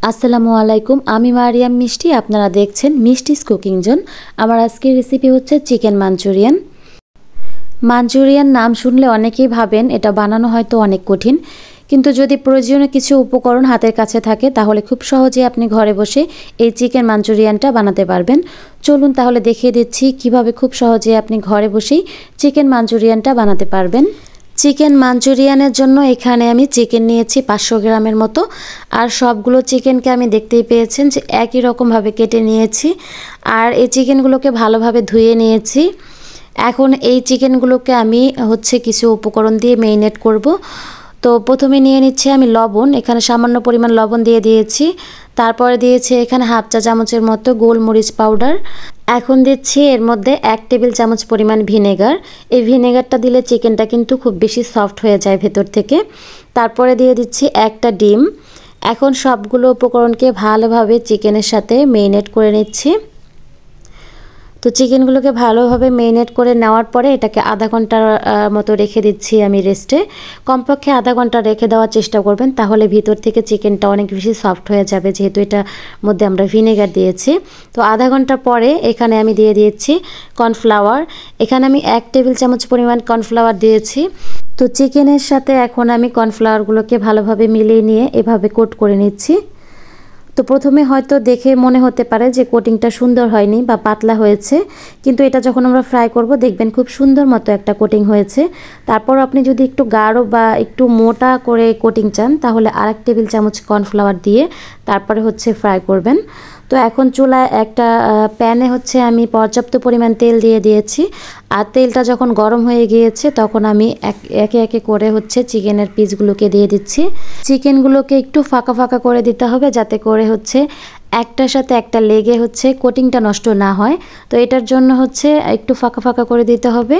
আসসালামু আলাইকুম। আমি মারিয়াম মিষ্টি। আপনারা দেখছেন মিষ্টিস কুকিং জোন। আমার আজকের রেসিপি হচ্ছে চিকেন মাঞ্চুরিয়ান। মাঞ্চুরিয়ান নাম শুনলে অনেকেই ভাবেন এটা বানানো হয়তো অনেক কঠিন, কিন্তু যদি প্রয়োজনীয় কিছু উপকরণ হাতের কাছে থাকে তাহলে খুব সহজে আপনি ঘরে বসে এই চিকেন মাঞ্চুরিয়ানটা বানাতে পারবেন। চলুন তাহলে দেখিয়ে দিচ্ছি কিভাবে খুব সহজে আপনি ঘরে বসেই চিকেন মাঞ্চুরিয়ানটা বানাতে পারবেন। চিকেন মাঞ্চুরিয়ানের জন্য এখানে আমি চিকেন নিয়েছি 500 গ্রামের মতো। আর সবগুলো চিকেনকে আমি দেখতেই পেয়েছেন যে একই রকমভাবে কেটে নিয়েছি। আর এই চিকেনগুলোকে ভালোভাবে ধুয়ে নিয়েছি। এখন এই চিকেনগুলোকে আমি কিছু উপকরণ দিয়ে মেরিনেট করব। তো প্রথমে নিয়ে নিচ্ছি আমি লবণ। এখানে সামান্য পরিমাণ লবণ দিয়ে দিয়েছি। তারপরে দিয়েছি এখানে হাফ চা চামচের মতো গোলমরিচ পাউডার। এখন দিচ্ছি এর মধ্যে 1 টেবিল চামচ পরিমাণ ভিনেগার। এই ভিনেগারটা দিলে চিকেনটা কিন্তু খুব বেশি সফট হয়ে যায় ভেতর থেকে। তারপরে দিয়ে দিচ্ছি একটা ডিম। এখন সবগুলো উপকরণকে ভালোভাবে চিকেনের সাথে মেরিনেট করে নিচ্ছি। তো চিকেনগুলোকে ভালোভাবে মেরিনেট করে নেওয়ার পরে এটাকে আধা ঘন্টার মতো রেখে দিচ্ছি আমি রেস্টে। কমপক্ষে আধা ঘন্টা রেখে দেওয়ার চেষ্টা করবেন, তাহলে ভিতর থেকে চিকেনটা অনেক বেশি সফট হয়ে যাবে, যেহেতু এটার মধ্যে আমরা ভিনেগার দিয়েছি। তো আধা ঘন্টা পরে এখানে আমি দিয়ে দিয়েছি কর্নফ্লাওয়ার। এখানে আমি 1 টেবিল চামচ পরিমাণ কর্নফ্লাওয়ার দিয়েছি। তো চিকেনের সাথে এখন আমি কর্নফ্লাওয়ারগুলোকে ভালোভাবে মিলিয়ে নিয়ে এভাবে কোট করে নিচ্ছি। তো প্রথমে হয়তো দেখে মনে হতে পারে যে কোটিংটা সুন্দর হয়নি বা পাতলা হয়েছে, কিন্তু এটা যখন আমরা ফ্রাই করব দেখবেন খুব সুন্দর মতো একটা কোটিং হয়েছে। তারপর আপনি যদি একটু গাঢ় বা একটু মোটা করে কোটিং চান তাহলে 1 টেবিল চামচ কর্নফ্লাওয়ার দিয়ে তারপরে ফ্রাই করবেন। তো এখন চুলায় একটা প্যানে আমি পর্যাপ্ত পরিমাণ তেল দিয়ে দিয়েছি। আর তেলটা যখন গরম হয়ে গিয়েছে তখন আমি একে একে করে চিকেনের পিসগুলোকে দিয়ে দিচ্ছি। চিকেনগুলোকে একটু ফাঁকা ফাঁকা করে দিতে হবে, যাতে করে একটার সাথে একটা লেগে কোটিংটা নষ্ট না হয়। তো এটার জন্য একটু ফাঁকা ফাঁকা করে দিতে হবে।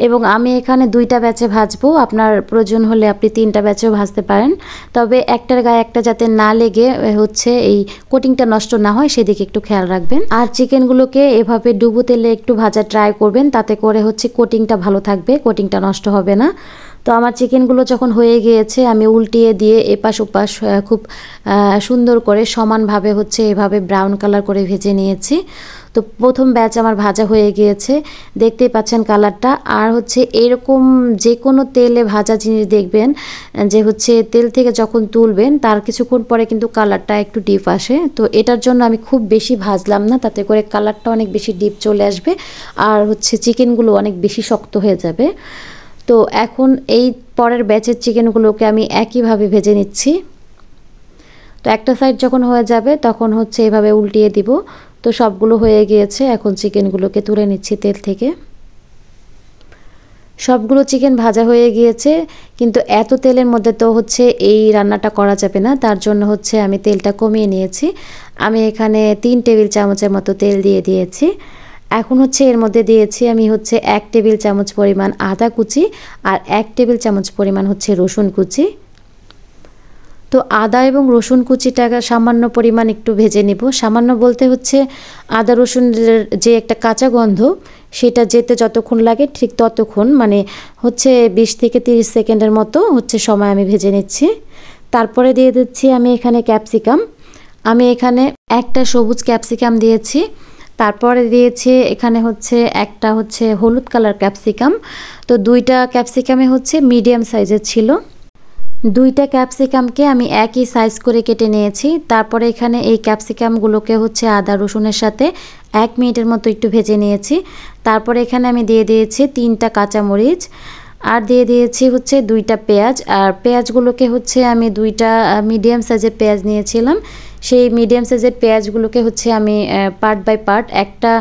এবং আমি এখানে 2টা ব্যাচে ভাজবো। আপনার প্রয়োজন হলে আপনি 3টা ব্যাচেও ভাজতে পারেন, তবে একটার গায়ে একটা যাতে না লেগে এই কোটিংটা নষ্ট না হয় সেদিকে একটু খেয়াল রাখবেন। আর চিকেনগুলোকে এভাবে ডুবো তেলে একটু ভাজা ট্রাই করবেন, তাতে করে কোটিংটা ভালো থাকবে, কোটিংটা নষ্ট হবে না। তো আমার চিকেনগুলো যখন হয়ে গিয়েছে আমি উল্টিয়ে দিয়ে এপাশ ওপাশ খুব সুন্দর করে সমানভাবে এভাবে ব্রাউন কালার করে ভেজে নিয়েছি। তো প্রথম ব্যাচ আমার ভাজা হয়ে গিয়েছে, দেখতেই পাচ্ছেন কালারটা। আর এরকম যে কোনো তেলে ভাজা জিনিস দেখবেন যে তেল থেকে যখন তুলবেন তার কিছুক্ষণ পরে কিন্তু কালারটা একটু ডিপ আসে। তো এটার জন্য আমি খুব বেশি ভাজলাম না, তাতে করে কালারটা অনেক বেশি ডিপ চলে আসবে আর চিকেনগুলো অনেক বেশি শক্ত হয়ে যাবে। তো এখন এই পরের ব্যাচের চিকেনগুলোকে আমি একইভাবে ভেজে নিচ্ছি। তো একটা সাইড যখন হয়ে যাবে তখন এইভাবে উল্টিয়ে দিব। তো সবগুলো হয়ে গিয়েছে, এখন চিকেনগুলোকে তুলে নিচ্ছি তেল থেকে। সবগুলো চিকেন ভাজা হয়ে গিয়েছে, কিন্তু এত তেলের মধ্যে তো এই রান্নাটা করা যাবে না, তার জন্য আমি তেলটা কমিয়ে নিয়েছি। আমি এখানে 3 টেবিল চামচের মতো তেল দিয়ে দিয়েছি। এখন এর মধ্যে দিয়েছি আমি 1 টেবিল চামচ পরিমাণ আদা কুচি আর 1 টেবিল চামচ পরিমাণ রসুন কুচি। তো আদা এবং রসুন কুচিটা সামান্য পরিমাণ একটু ভেজে নেব। সামান্য বলতে আদা রসুনের যে একটা কাঁচা গন্ধ সেটা যেতে যতক্ষণ লাগে ঠিক ততক্ষণ, মানে 20 থেকে 30 সেকেন্ডের মতো সময় আমি ভেজে নিচ্ছি। তারপরে দিয়ে দিচ্ছি আমি এখানে ক্যাপসিকাম। আমি এখানে একটা সবুজ ক্যাপসিকাম দিয়েছি। তারপরে দিয়েছি এখানে একটা হলুদ কালার ক্যাপসিকাম। তো 2টা ক্যাপসিকামে মিডিয়াম সাইজের ছিল। 2টা ক্যাপসিকামকে আমি একই সাইজ করে কেটে নিয়েছি। তারপরে এখানে এই ক্যাপসিকামগুলোকে আদা রসুনের সাথে 1 মিনিটের মতো একটু ভেজে নিয়েছি। তারপরে এখানে আমি দিয়ে দিয়েছি 3টা কাঁচামরিচ আর দিয়ে দিয়েছি 2টা পেঁয়াজ। আর পেঁয়াজগুলোকে আমি 2টা মিডিয়াম সাইজের পেঁয়াজ নিয়েছিলাম। সেই মিডিয়াম সাইজের পেঁয়াজগুলোকে আমি পার্ট বাই পার্ট, একটা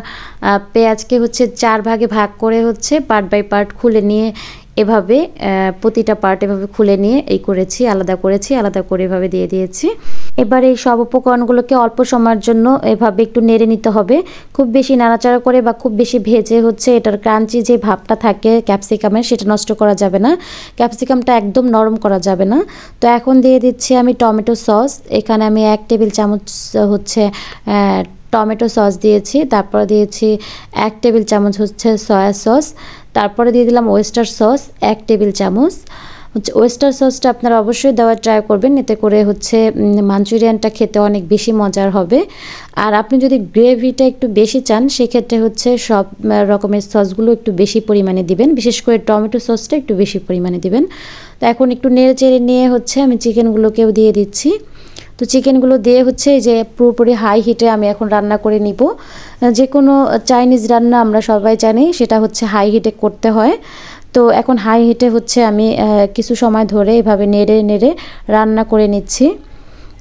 পেঁয়াজকে 4 ভাগে ভাগ করে পার্ট বাই পার্ট খুলে নিয়ে এভাবে প্রতিটা পার্ট এভাবে খুলে নিয়ে আলাদা করে এভাবে দিয়ে দিয়েছি। এবার এই সব উপকরণগুলোকে অল্প সময়ের জন্য এভাবে একটু নেড়ে নিতে হবে। খুব বেশি নাড়াচাড়া করে বা খুব বেশি ভেজে এটার ক্রাঞ্চি যে ভাবটা থাকে ক্যাপসিকামের সেটা নষ্ট করা যাবে না, ক্যাপসিকামটা একদম নরম করা যাবে না। তো এখন দিয়ে দিচ্ছি আমি টমেটো সস। এখানে আমি 1 টেবিল চামচ টমেটো সস দিয়েছি। তারপরে দিয়েছি 1 টেবিল চামচ সয়া সস। তারপরে দিয়ে দিলাম ওয়েস্টার সস 1 টেবিল চামচ। হচ্ছে ওয়েস্টার সসটা আপনারা অবশ্যই দেওয়ার ট্রাই করবেন, এতে করে হচ্ছে মাঞ্চুরিয়ানটা খেতে অনেক বেশি মজার হবে। আর আপনি যদি গ্রেভিটা একটু বেশি চান সেক্ষেত্রে হচ্ছে সব রকমের সসগুলো একটু বেশি পরিমাণে দিবেন, বিশেষ করে টমেটো সসটা একটু বেশি পরিমাণে দিবেন। তো এখন একটু নেড়ে চেড়ে নিয়ে হচ্ছে আমি চিকেনগুলোকেও দিয়ে দিচ্ছি। তো চিকেনগুলো দিয়ে হচ্ছে যে পুরোপুরি হাই হিটে আমি এখন রান্না করে নিব। যে কোনো চাইনিজ রান্না আমরা সবাই জানি সেটা হচ্ছে হাই হিটে করতে হয়। তো এখন হাই হিটে হচ্ছে আমি কিছু সময় ধরে এভাবে নেড়ে নেড়ে রান্না করে নিচ্ছি।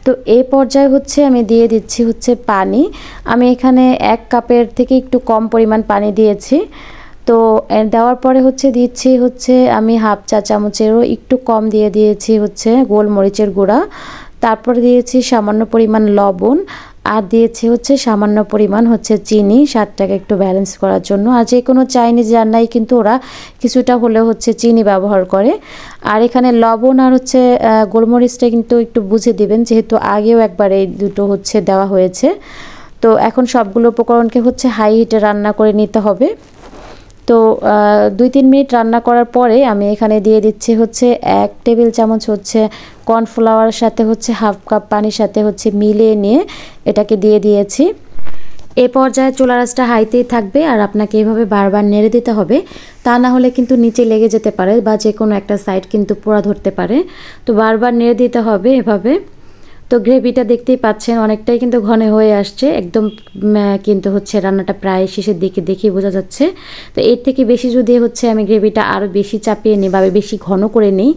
তো এই পর্যায়ে হচ্ছে আমি দিয়ে দিচ্ছি হচ্ছে পানি। আমি এখানে 1 কাপের থেকে একটু কম পরিমাণ পানি দিয়েছি। তো দেওয়ার পরে হচ্ছে দিচ্ছি হচ্ছে আমি হাফ চা চামচেরও একটু কম দিয়ে দিয়েছি হচ্ছে গোলমরিচের গুঁড়া। তারপর দিয়েছি সামান্য পরিমাণ লবণ, আর দিয়েছি হচ্ছে সামান্য পরিমাণ হচ্ছে চিনি, স্বাদটাকে একটু ব্যালেন্স করার জন্য। আর যে কোনো চাইনিজ রান্নায় কিন্তু ওরা কিছুটা হলেও হচ্ছে চিনি ব্যবহার করে। আর এখানে লবণ আর হচ্ছে গোলমরিচটা কিন্তু একটু বুঝে দিবেন, যেহেতু আগেও একবার এই দুটো হচ্ছে দেওয়া হয়েছে। তো এখন সবগুলো উপকরণকে হচ্ছে হাই হিটে রান্না করে নিতে হবে। তো 2-3 মিনিট রান্না করার পরে আমি এখানে দিয়ে দিচ্ছি হচ্ছে 1 টেবিল চামচ হচ্ছে কর্নফ্লাওয়ার সাথে হচ্ছে হাফ কাপ পানির সাথে হচ্ছে মিলিয়ে নিয়ে এটাকে দিয়ে দিয়েছি। এ পর্যায়ে চুলার আঁচটা হাইতেই থাকবে আর আপনাকে এভাবে বারবার নেড়ে দিতে হবে, তা না হলে কিন্তু নিচে লেগে যেতে পারে বা যে কোনো একটা সাইড কিন্তু পোড়া ধরতে পারে। তো বারবার নেড়ে দিতে হবে এভাবে। তো গ্রেভিটা দেখতেই পাচ্ছেন অনেকটাই কিন্তু ঘন হয়ে আসছে, একদম কিন্তু হচ্ছে রান্নাটা প্রায় শেষের দিকে দেখেই বোঝা যাচ্ছে। তো এর থেকে বেশি যদি হচ্ছে আমি গ্রেভিটা আরও বেশি চাপিয়ে নিই বা বেশি ঘন করে নিই,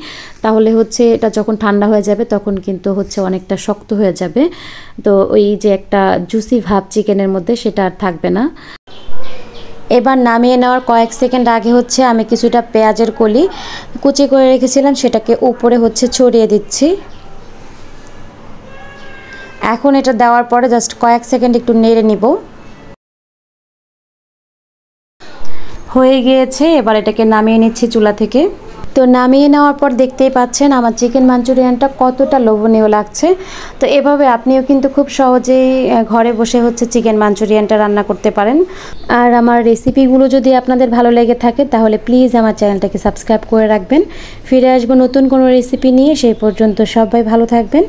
তাহলে হচ্ছে এটা যখন ঠান্ডা হয়ে যাবে তখন কিন্তু হচ্ছে অনেকটা শক্ত হয়ে যাবে। তো ওই যে একটা জুসি ভাব চিকেনের মধ্যে সেটা আর থাকবে না। এবার নামিয়ে নেওয়ার কয়েক সেকেন্ড আগে হচ্ছে আমি কিছুটা পেঁয়াজের কলি কুচি করে রেখেছিলাম, সেটাকে উপরে হচ্ছে ছড়িয়ে দিচ্ছি। এখন এটা দেওয়ার পরে জাস্ট কয়েক সেকেন্ড একটু নেড়ে নিব। হয়ে গিয়েছে, এবার এটাকে নামিয়ে নিচ্ছি চুলা থেকে। তো নামিয়ে নেওয়ার পর দেখতেই পাচ্ছেন আমার চিকেন মাঞ্চুরিয়ানটা কতটা লোভনীয় লাগছে। তো এভাবে আপনিও কিন্তু খুব সহজেই ঘরে বসে হচ্ছে চিকেন মাঞ্চুরিয়ানটা রান্না করতে পারেন। আর আমার রেসিপিগুলো যদি আপনাদের ভালো লেগে থাকে তাহলে প্লিজ আমার চ্যানেলটাকে সাবস্ক্রাইব করে রাখবেন। ফিরে আসবো নতুন কোনো রেসিপি নিয়ে, সেই পর্যন্ত সবাই ভালো থাকবেন।